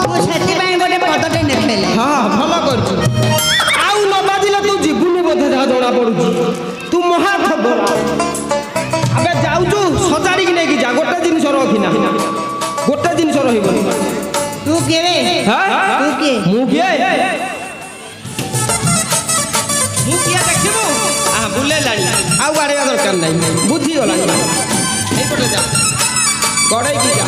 ମୁଁ ସେଥିପାଇଁ ଗୋଟେ ପଦଟେ ନେଖେଲେ। ହଁ ଭଲ କରିଛୁ। ଆଉ ନ ବାଜିଲେ ତୁ ଯିବୁନି ବୋଧେ ଯାହା ଜଣା ପଡୁଛି। ତୁ ମହା ଖବର। ଆବେ ଯାଉଛୁ ସଜାଡ଼ିକି ନେଇକି ଯା, ଗୋଟେ ଜିନିଷ ରଖିନା, ଗୋଟେ ଜିନିଷ ରହିବନି। ତୁ କିଏ? ତୁ କିଏ? ମୁଁ କିଏ? ମୁଁ କିଏ ଦେଖିବୁ? ବୁଲେଇଲାଣି ଆଉ ବାଡ଼େଇବା ଦରକାର ନାହିଁ, ବୁଝିଗଲାଣି। ଏଇପଟେ ଯା, ଗଡ଼େଇକି ଯା।